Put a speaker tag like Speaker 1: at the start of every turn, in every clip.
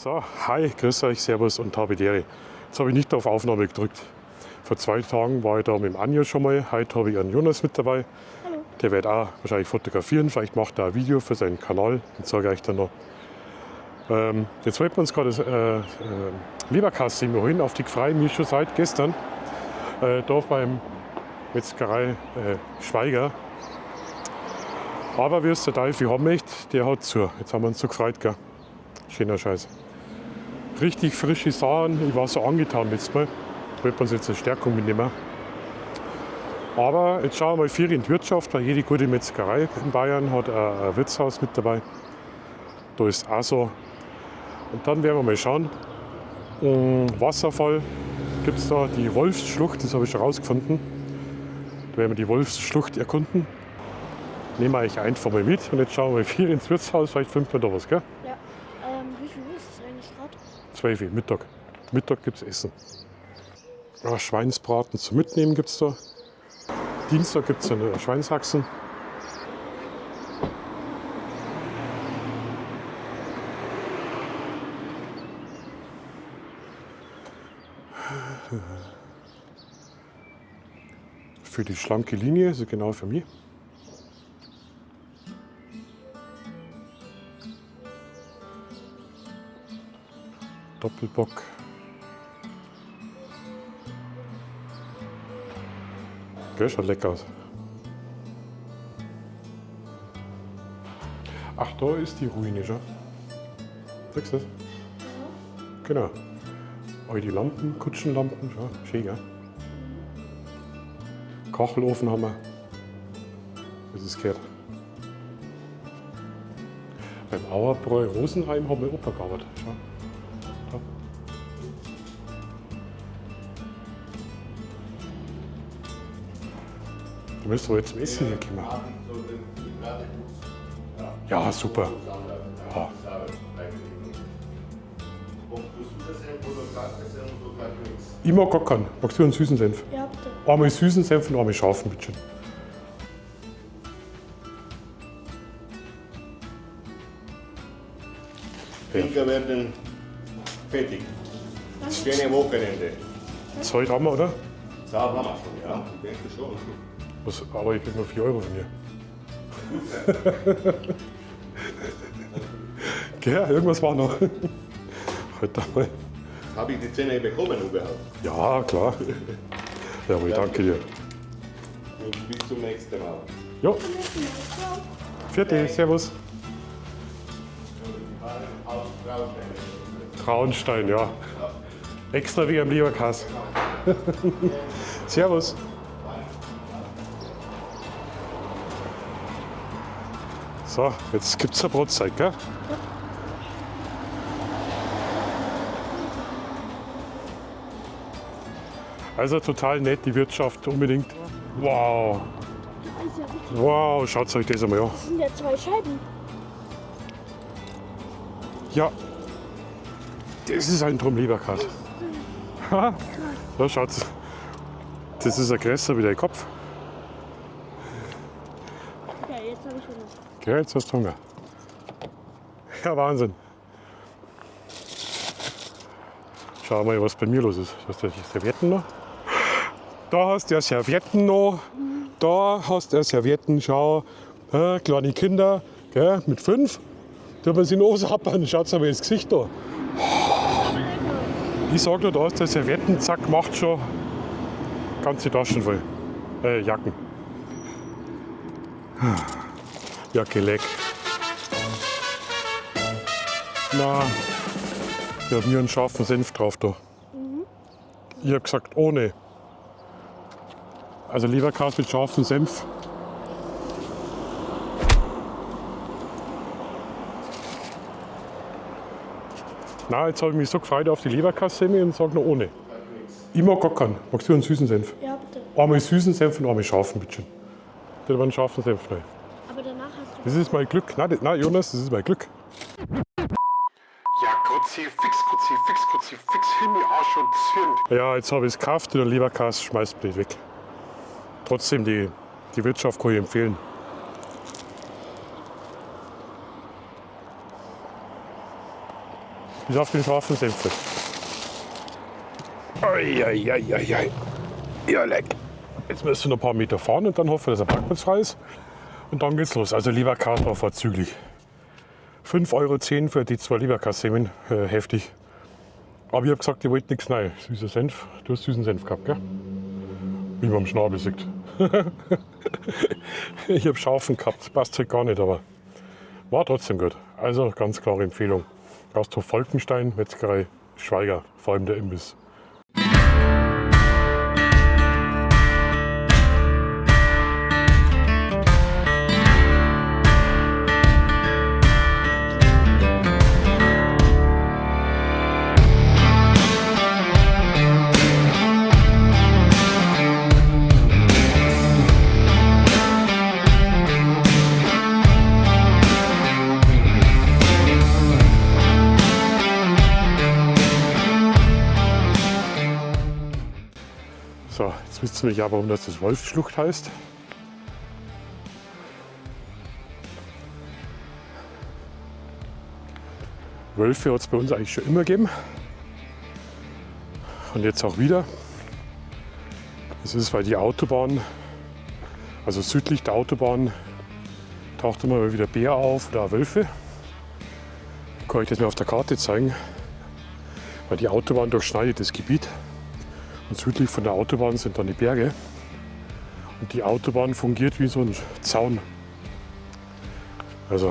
Speaker 1: So, hi, grüß euch, servus und Habidere. Jetzt habe ich nicht auf Aufnahme gedrückt. Vor 2 Tagen war ich da mit dem Anja schon mal. Heute habe ich einen Jonas mit dabei.
Speaker 2: Hallo.
Speaker 1: Der wird auch wahrscheinlich fotografieren. Vielleicht macht er ein Video für seinen Kanal. Den zeige ich euch dann noch. Jetzt wollten wir uns gerade das Leberkäse holen auf die Gefreie, wie schon seit gestern. Da beim Metzgerei Schweiger. Aber wie es der Teufel haben möchte, der hat zu. Jetzt haben wir uns so gefreut, gell? Schöner Scheiß. Richtig frische Sachen. Ich war so angetan letztes Mal. Da wollten wir uns jetzt eine Stärkung mitnehmen. Aber jetzt schauen wir mal viel in die Wirtschaft, weil jede gute Metzgerei in Bayern hat ein Wirtshaus mit dabei. Da ist auch so. Und dann werden wir mal schauen. Wasserfall gibt es da, die Wolfsschlucht, das habe ich schon rausgefunden. Da werden wir die Wolfsschlucht erkunden. Nehmen wir euch einfach mal mit und jetzt schauen wir mal viel ins Wirtshaus, vielleicht finden wir da was, gell?
Speaker 2: Ja. Wie viel Uhr ist es eigentlich gerade?
Speaker 1: 12 Uhr, Mittag. Mittag gibt es Essen. Ja, Schweinsbraten zum Mitnehmen gibt es da. Dienstag gibt es eine Schweinshaxen. Für die schlanke Linie, also genau für mich. Doppelbock. Gell, schaut lecker aus. Ach, da ist die Ruine schon. Siehst du das? Genau. All die Lampen, Kutschenlampen, schon schön, gell? Kachelofen haben wir. Das ist gehört. Beim Auerbräu Rosenheim haben wir Opa gearbeitet. Schau. Da. Du müsstest aber jetzt zum Essen hier kommen. Ja, super. Ja. Ich mag gar keinen. Magst du einen süßen Senf?
Speaker 2: Ja, bitte.
Speaker 1: Einmal süßen Senf und einmal scharfen, bitte schön.
Speaker 3: Pinker werden fertig. Schöne Wochenende.
Speaker 1: Zeit haben wir, oder?
Speaker 3: Zahl haben wir schon, ja. Ich denke schon.
Speaker 1: Was, aber ich krieg nur 4 Euro von dir. Gell, irgendwas war noch. Halt da mal.
Speaker 3: Habe ich die Zähne bekommen überhaupt?
Speaker 1: Ja, klar. Jawohl, danke dir.
Speaker 3: Und bis zum nächsten Mal.
Speaker 1: Jo, vierte, servus. Traunstein, ja. Extra wie am Leberkäse. Servus. So, jetzt gibt es eine Brotzeit, gell? Also total nett, die Wirtschaft, unbedingt. Wow,
Speaker 2: Das ist ja richtig.
Speaker 1: wow, schaut euch das einmal an.
Speaker 2: Das sind ja 2 Scheiben.
Speaker 1: Ja, das ist ein Drum Leberkäse. Ha, da schaut's. Das ist ein größer wie dein Kopf.
Speaker 2: Ja, jetzt habe ich schon.
Speaker 1: Gell, jetzt hast du Hunger. Ja, Wahnsinn. Schau mal, was bei mir los ist. Hast du die Servietten noch? Da hast du Servietten noch. Da hast du Servietten. Schau, kleine Kinder, gell, mit 5. Da man sie Nose abhauen. Schaut mal ins Gesicht da. Ich sag dir, da hast du Servietten, zack, macht schon ganze Taschen voll. Jacken. Ja, geleck. Na, ich hab mir einen scharfen Senf drauf da. Ich hab gesagt, ohne. Also Leberkäse mit scharfem Senf. Na, jetzt habe ich mich so gefreut auf die Leberkäse und sage noch ohne. Ich mag gar keinen. Magst du einen süßen Senf?
Speaker 2: Ja, bitte.
Speaker 1: Einmal süßen Senf und einmal scharfen, bitte schön. Bitte aber einen scharfen Senf rein.
Speaker 2: Aber danach hast du.
Speaker 1: Das ist mein Glück. Nein, Jonas, das ist mein Glück. Ja, fix, Himmel, Arsch und Zwirn. Ja, jetzt habe ich es gekauft und der Leberkäse schmeißt mich weg. Trotzdem, die Wirtschaft kann ich empfehlen. Bis auf den scharfen Senf. Eieieiei. Ja, leck. Jetzt müssen wir noch ein paar Meter fahren und dann hoffen wir, dass der Parkplatz frei ist. Und dann geht's los. Also Leberkäse war vorzüglich. 5,10 € für die 2 Leberkäse-Semen. Heftig. Aber ich habe gesagt, ihr wollt nichts rein. Süßer Senf. Du hast süßen Senf gehabt, gell? Wie man am Schnabel sieht. Ich habe Schaufen gehabt. Passt halt gar nicht, aber war trotzdem gut. Also ganz klare Empfehlung. Gasthof Falkenstein, Metzgerei Schweiger, vor allem der Imbiss. So, jetzt wisst ihr nicht, warum das Wolfsschlucht heißt. Wölfe hat es bei uns eigentlich schon immer gegeben. Und jetzt auch wieder. Das ist, weil die Autobahn, also südlich der Autobahn, taucht immer mal wieder Bär auf oder Wölfe. Kann ich das mal auf der Karte zeigen. Weil die Autobahn durchschneidet das Gebiet. Und südlich von der Autobahn sind dann die Berge. Und die Autobahn fungiert wie so ein Zaun. Also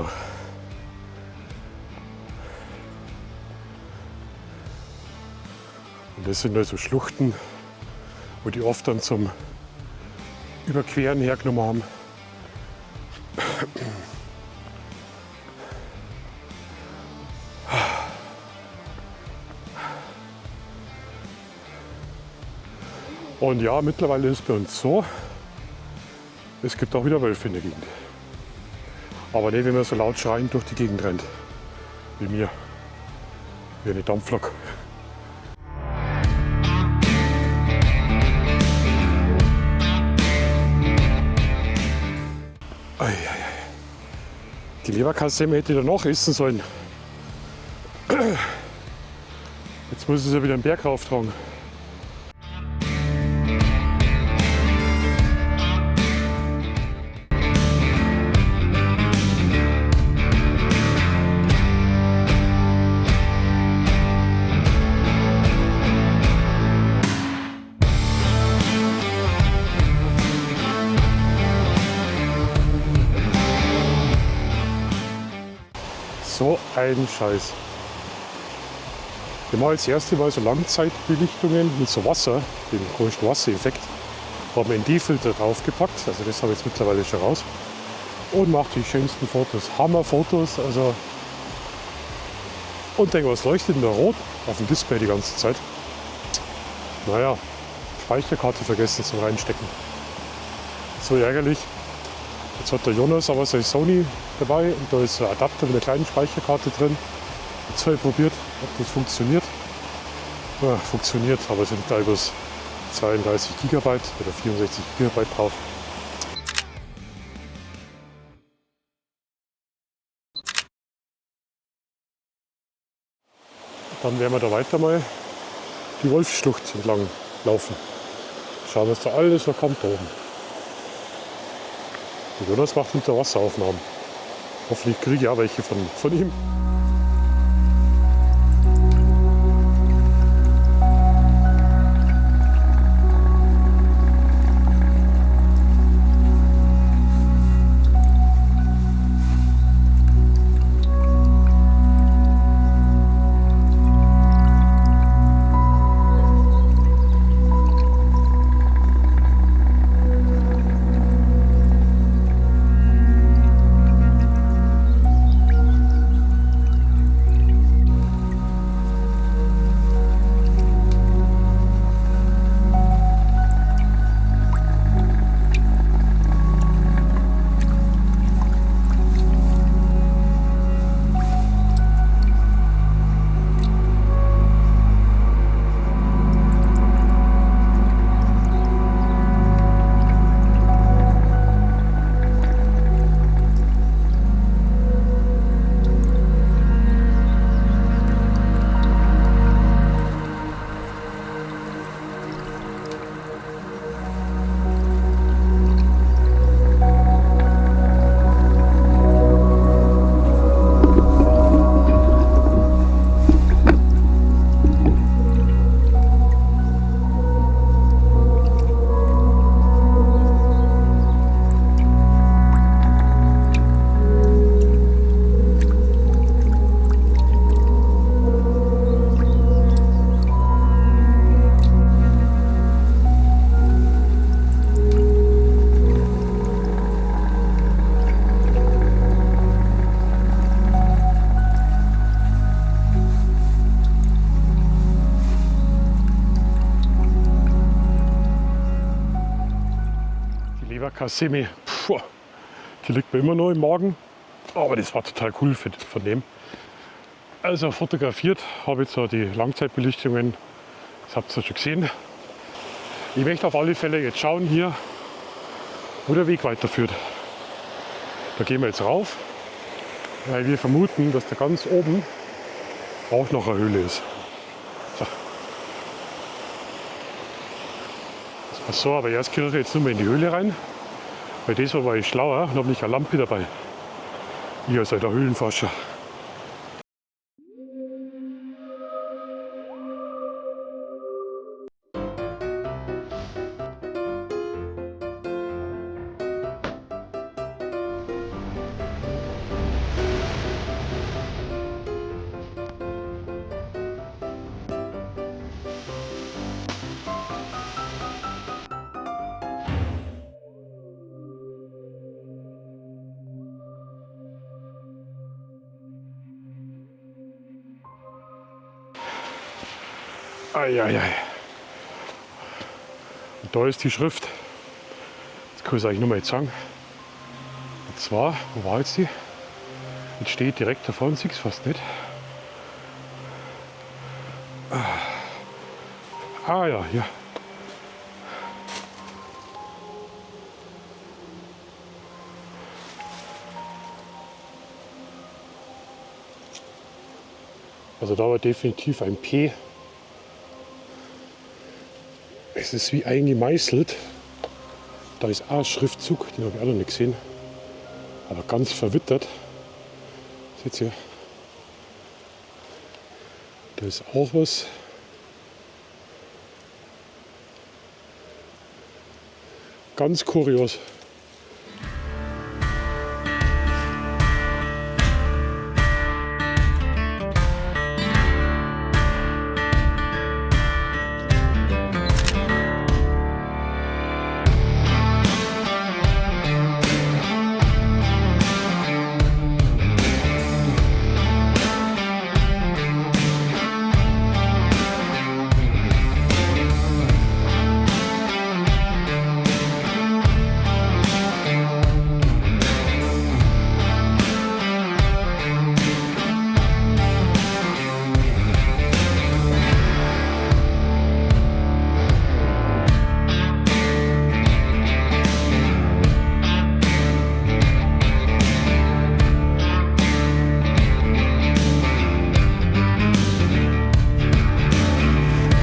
Speaker 1: und das sind also Schluchten, wo die oft dann zum Überqueren hergenommen haben. Und ja, mittlerweile ist es bei uns so, es gibt auch wieder Wölfe in der Gegend. Aber nicht, wenn man so laut schreiend durch die Gegend rennt, wie mir, wie eine Dampflok. Die Leberkäse hätte ich danach essen sollen. Jetzt muss ich sie wieder den Berg rauftragen. So ein Scheiß. Wir machen jetzt das erste Mal so Langzeitbelichtungen mit so Wasser, dem komischen Wassereffekt. Haben einen ND-Filter draufgepackt, also das habe ich jetzt mittlerweile schon raus. Und macht die schönsten Fotos. Hammer-Fotos, also. Und irgendwas leuchtet in der Rot auf dem Display die ganze Zeit. Naja, Speicherkarte vergessen zum Reinstecken. So ärgerlich. Jetzt hat der Jonas aber seine Sony dabei und da ist ein Adapter mit einer kleinen Speicherkarte drin. Jetzt habe ich probiert, ob das funktioniert. Ja, funktioniert, aber es sind gleich bloß 32 GB oder 64 GB drauf. Dann werden wir da weiter mal die Wolfsschlucht entlang laufen. Schauen, was da alles noch kommt da oben. Der Jonas macht Unterwasseraufnahmen. Hoffentlich kriege ich auch welche von ihm. Leberkassemi. Die liegt mir immer noch im Magen. Aber das war total cool von dem. Also fotografiert habe ich so die Langzeitbelichtungen. Das habt ihr schon gesehen. Ich möchte auf alle Fälle jetzt schauen hier, wo der Weg weiterführt. Da gehen wir jetzt rauf, weil wir vermuten, dass da ganz oben auch noch eine Höhle ist. So. So, aber erst gehen wir jetzt nur mal in die Höhle rein, weil das war ich schlauer und habe nicht eine Lampe dabei. Ich als alter Höhlenforscher. Eieiei. Und da ist die Schrift. Jetzt kann ich es eigentlich nur mal jetzt sagen. Und zwar, wo war jetzt die? Jetzt steht direkt davor und sehe es fast nicht. Ah ja, hier. Also da war definitiv ein P. Es ist wie eingemeißelt. Da ist auch ein Schriftzug, den habe ich auch noch nicht gesehen. Aber ganz verwittert. Seht ihr? Da ist auch was. Ganz kurios.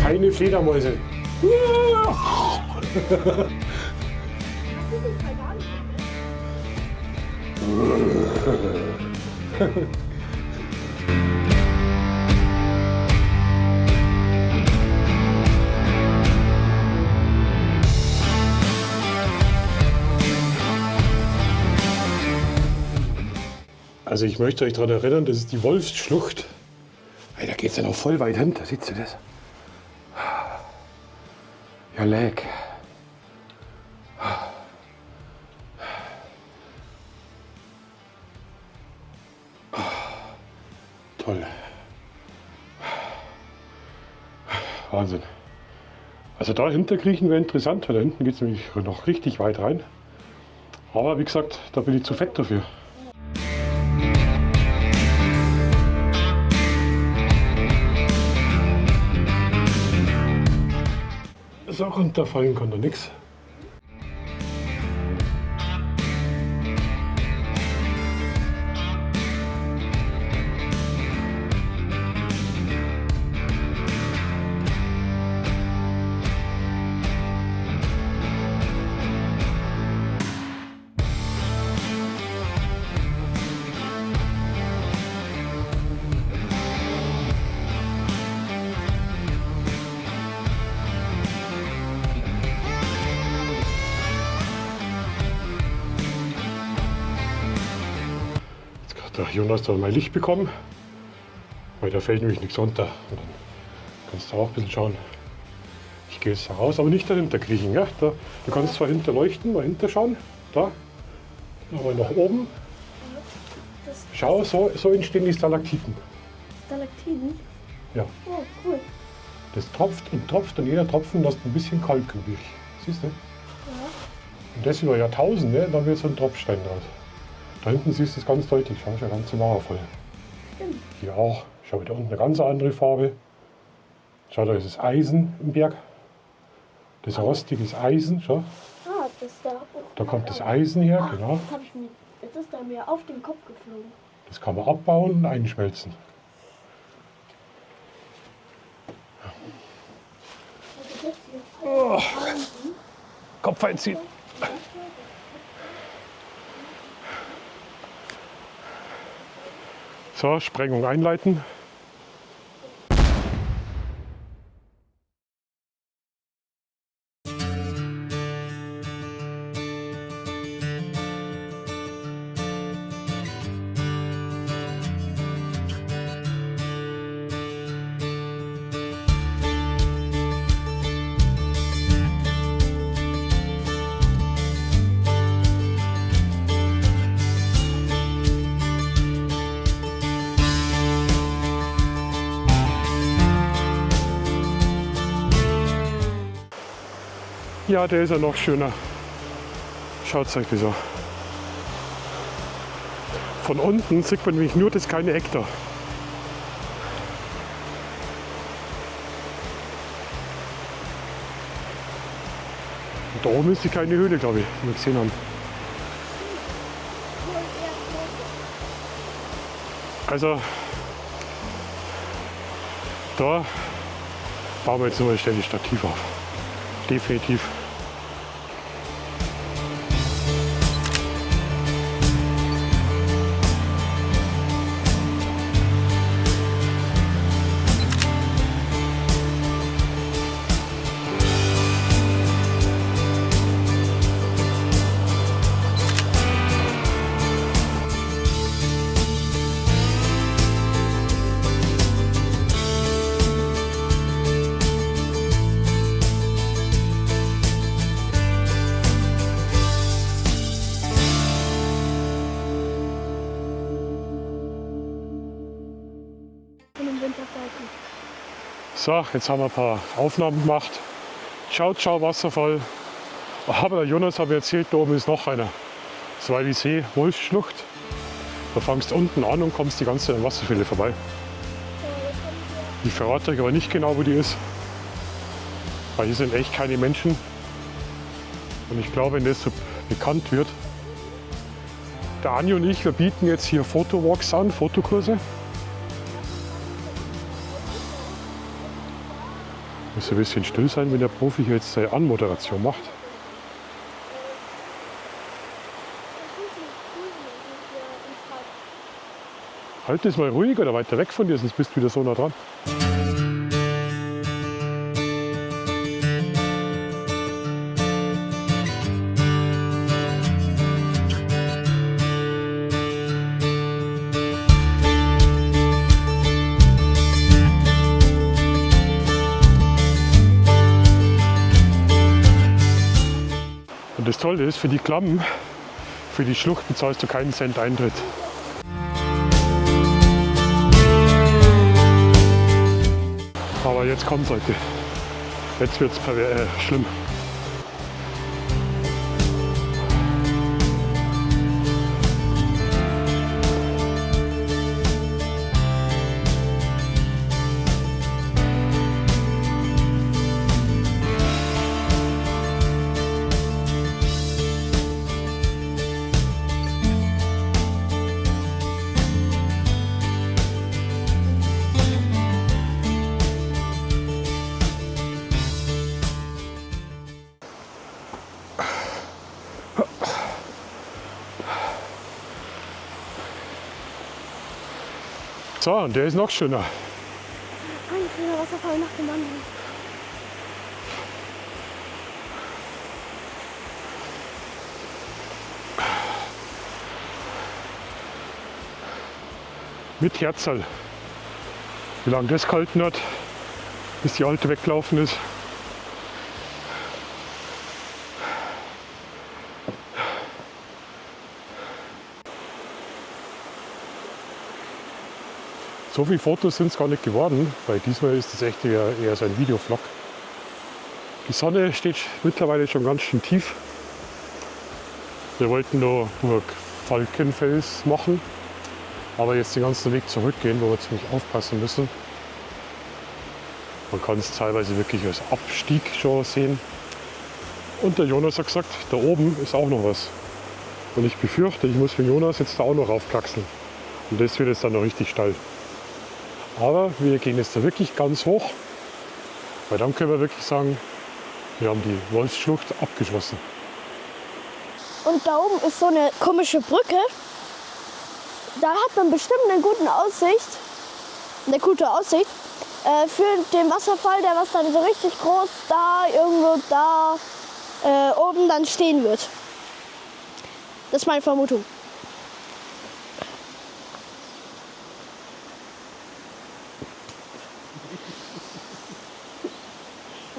Speaker 1: Keine Fledermäuse. Also ich möchte euch daran erinnern, das ist die Wolfsschlucht. Hey, da geht es ja noch voll weit hinter, seht ihr das? Ja, leck. Toll. Wahnsinn. Also dahinter kriechen wäre interessant, weil da hinten geht es nämlich noch richtig weit rein. Aber wie gesagt, da bin ich zu fett dafür. So runterfallen kann da nichts. Der Jonas hat mein Licht bekommen, weil da fällt nämlich nichts runter. Und dann kannst du auch ein bisschen schauen. Ich gehe jetzt da raus, aber nicht dahinter kriechen. Ja? Da, du kannst zwar hinter leuchten, mal hinter schauen. Da, aber nach oben. Schau, so entstehen die Stalaktiten.
Speaker 2: Stalaktiten?
Speaker 1: Ja.
Speaker 2: Oh, cool.
Speaker 1: Das tropft und jeder Tropfen lässt ein bisschen Kalk übrig. Siehst du?
Speaker 2: Ja.
Speaker 1: Und das über Jahrtausende, da wird so ein Tropfstein draus. Da hinten siehst du es ganz deutlich, schau, ist ja ganz Mauer voll.
Speaker 2: Stimmt.
Speaker 1: Hier auch, schau, da unten eine ganz andere Farbe. Schau, da ist das Eisen im Berg. Das ist rostiges Eisen, schau.
Speaker 2: Ah, das da.
Speaker 1: Da kommt das Eisen her, genau.
Speaker 2: Jetzt ist er mir auf den Kopf geflogen.
Speaker 1: Das kann man abbauen und einschmelzen.
Speaker 2: Also das hier.
Speaker 1: Oh. Kopf einziehen. So, Sprengung einleiten. Ja, der ist ja noch schöner. Schaut euch das an. Von unten sieht man nämlich nur das kleine Eck da. Und da oben ist die kleine Höhle, glaube ich, die wir gesehen haben. Also, da bauen wir jetzt nur ein ständig Stativ auf. Definitiv. So, jetzt haben wir ein paar Aufnahmen gemacht. Schau, Wasserfall. Aber der Jonas hat mir erzählt, da oben ist noch einer. Das war die See-Wolfsschlucht. Da fangst du unten an und kommst die ganze Zeit an Wasserfälle vorbei. Ich verrate euch aber nicht genau, wo die ist. Weil hier sind echt keine Menschen. Und ich glaube, wenn das so bekannt wird. Der Anja und ich, wir bieten jetzt hier Fotowalks an, Fotokurse. Muss ein bisschen still sein, wenn der Profi hier jetzt seine Anmoderation macht. Halt das mal ruhig oder weiter weg von dir, sonst bist du wieder so nah dran. Und das Tolle ist, für die Klamm, für die Schlucht bezahlst du keinen Cent Eintritt. Aber jetzt kommt Leute. Jetzt wird es schlimm. So, und der ist noch schöner.
Speaker 2: Ein schöner Wasserfall nach dem anderen.
Speaker 1: Mit Herzl. Wie lange das gehalten hat, bis die alte weggelaufen ist. So viele Fotos sind es gar nicht geworden, weil diesmal ist das echt eher so ein Videovlog. Die Sonne steht mittlerweile schon ganz schön tief. Wir wollten nur Burg Falkenfels machen, aber jetzt den ganzen Weg zurückgehen, wo wir ziemlich aufpassen müssen. Man kann es teilweise wirklich als Abstieg schon sehen. Und der Jonas hat gesagt, da oben ist auch noch was. Und ich befürchte, ich muss mit Jonas jetzt da auch noch raufkraxeln. Und das wird jetzt dann noch richtig steil. Aber wir gehen jetzt da wirklich ganz hoch, weil dann können wir wirklich sagen, wir haben die Wolfsschlucht abgeschlossen.
Speaker 2: Und da oben ist so eine komische Brücke. Da hat man bestimmt eine gute Aussicht für den Wasserfall, der was dann so richtig groß da irgendwo da oben dann stehen wird. Das ist meine Vermutung.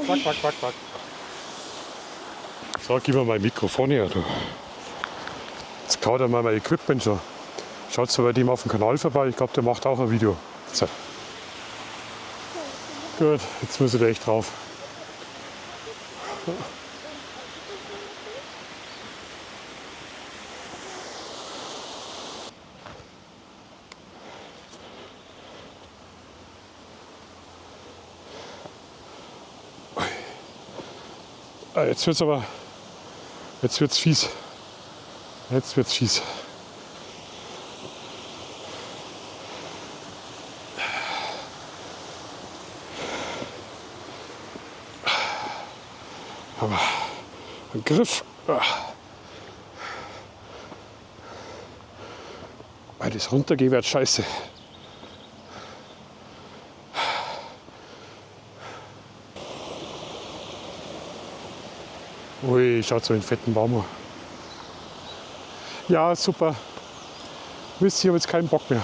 Speaker 1: Quack, quack, quack, quack. So, gib mir mein Mikrofon her. Du. Jetzt kaut er mal mein Equipment schon. Schaut so bei dem auf dem Kanal vorbei. Ich glaube, der macht auch ein Video. So. Gut, jetzt müssen wir echt drauf. Jetzt wird's aber, jetzt wird's fies. Jetzt wird's fies. Aber ein Griff. Weil das runtergeht, wird scheiße. Ui, schaut so einen fetten Baum an. Ja, super. Wisst ihr, ich habe jetzt keinen Bock mehr.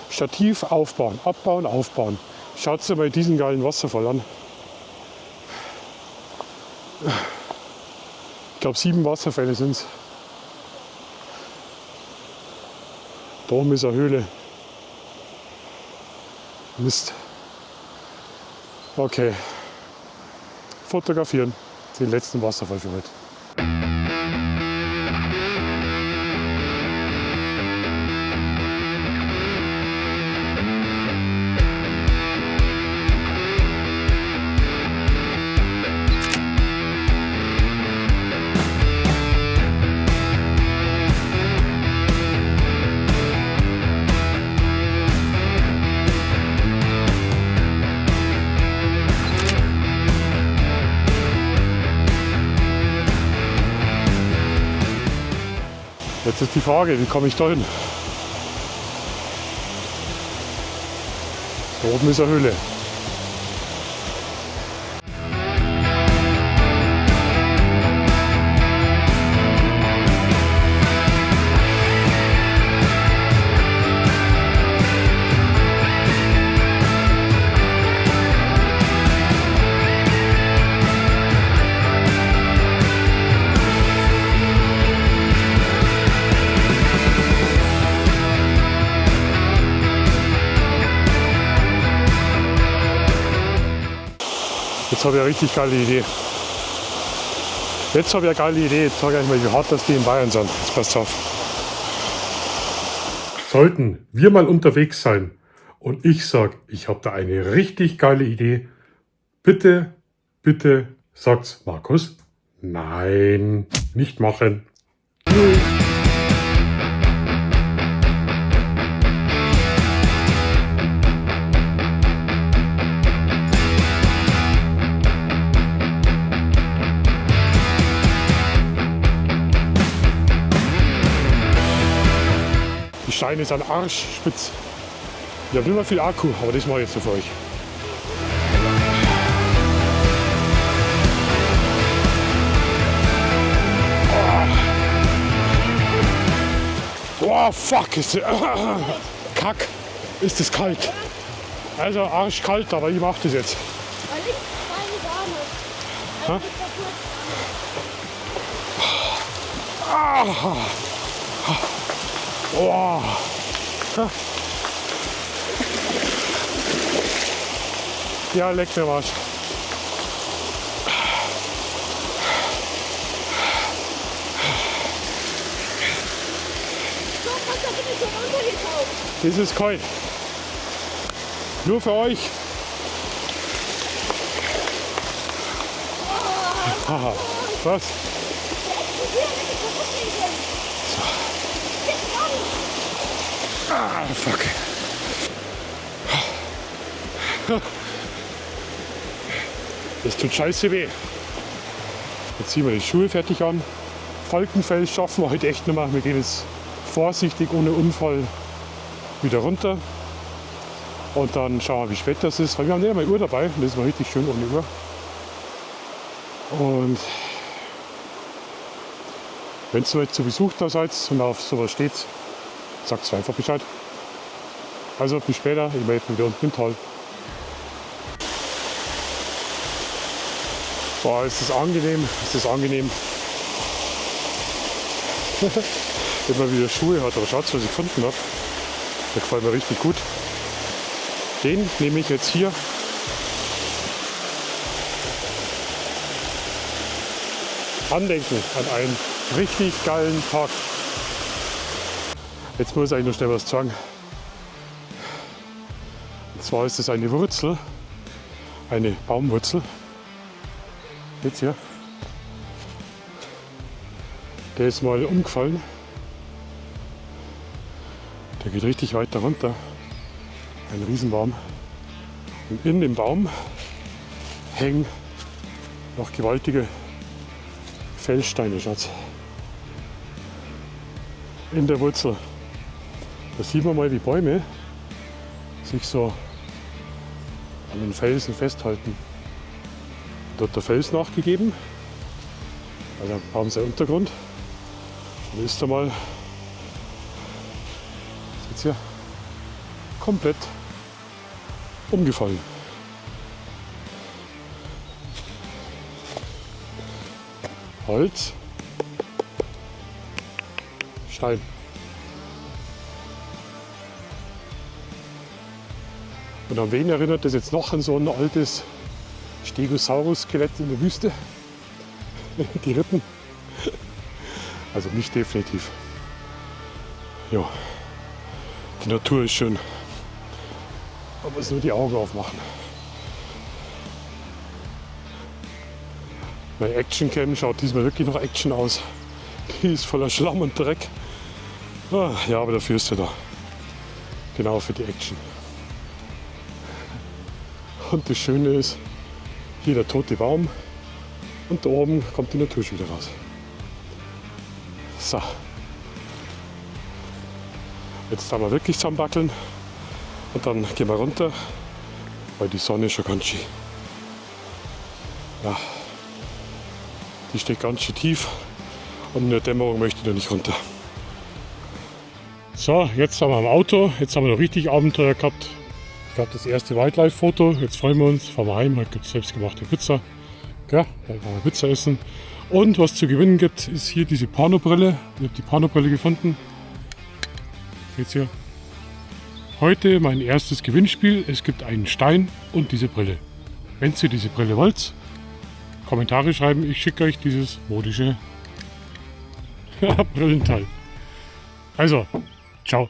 Speaker 1: Stativ aufbauen, abbauen, aufbauen. Schaut euch mal diesen geilen Wasserfall an. Ich glaube 7 Wasserfälle sind es. Da oben ist eine Höhle. Mist. Okay. Fotografieren. Den letzten Wasserfall für heute. Jetzt ist die Frage, wie komme ich da hin? Da oben ist eine Höhle. Jetzt habe ich eine richtig geile Idee. Jetzt sage ich euch mal, wie hart das die in Bayern sind. Jetzt passt auf. Sollten wir mal unterwegs sein und ich sage, ich habe da eine richtig geile Idee, bitte, bitte sagt's Markus. Nein, nicht machen. Die Steine sind arschspitz. Ich habe nicht mehr viel Akku, aber das mache ich jetzt so für euch. Oh fuck, Kack, ist das kalt. Also arschkalt, aber ich mache das jetzt. Oh. Ja, leck mir was. Das ist kalt. Nur für euch. Haha, was? Ah, fuck. Das tut scheiße weh. Jetzt ziehen wir die Schuhe fertig an. Falkenfell schaffen wir heute echt nicht mehr. Wir gehen jetzt vorsichtig, ohne Unfall, wieder runter. Und dann schauen wir, wie spät das ist. Weil wir haben nicht einmal Uhr dabei. Und das ist mal richtig schön ohne Uhr. Und wenn ihr zu Besuch da seid und auf sowas steht, sagt es einfach Bescheid. Also bis später, ich melde mich wieder unten im Tal. Boah, ist das angenehm, ist das angenehm. Wenn man wieder Schuhe hat, aber schaut, was ich gefunden habe. Der gefällt mir richtig gut. Den nehme ich jetzt hier. Andenken an einen richtig geilen Tag. Jetzt muss ich eigentlich noch schnell was sagen. Und zwar ist es eine Wurzel, eine Baumwurzel. Jetzt hier. Der ist mal umgefallen. Der geht richtig weit darunter. Ein Riesenbaum. Und in dem Baum hängen noch gewaltige Felssteine, Schatz. In der Wurzel. Da sieht man mal, wie Bäume sich so an den Felsen festhalten. Dort der Fels nachgegeben, also haben sie einen Untergrund. Und ist da mal jetzt hier komplett umgefallen. Holz, Stein. Und an wen erinnert das jetzt noch an so ein altes Stegosaurus-Skelett in der Wüste? Die Rippen. Also nicht definitiv. Ja, die Natur ist schön. Man muss nur die Augen aufmachen. Meine Actioncam schaut diesmal wirklich noch Action aus. Die ist voller Schlamm und Dreck. Ah, ja, aber dafür ist sie da. Genau für die Action. Und das Schöne ist, hier der tote Baum und da oben kommt die Natur schon wieder raus. So. Jetzt haben wir wirklich zusammenbackeln und dann gehen wir runter, weil die Sonne schon ganz schön. Ja, die steht ganz schön tief und in der Dämmerung möchte ich noch nicht runter. So, jetzt sind wir am Auto, jetzt haben wir noch richtig Abenteuer gehabt. Ich habe das erste Wildlife-Foto, jetzt freuen wir uns, fahren wir heim, heute gibt es selbstgemachte Pizza. Ja, dann werden wir Pizza essen. Und was zu gewinnen gibt, ist hier diese Pano-Brille. Ich habe die Pano-Brille gefunden. Jetzt hier. Heute mein erstes Gewinnspiel. Es gibt einen Stein und diese Brille. Wenn ihr diese Brille wollt, Kommentare schreiben, ich schicke euch dieses modische Brillenteil. Also, ciao.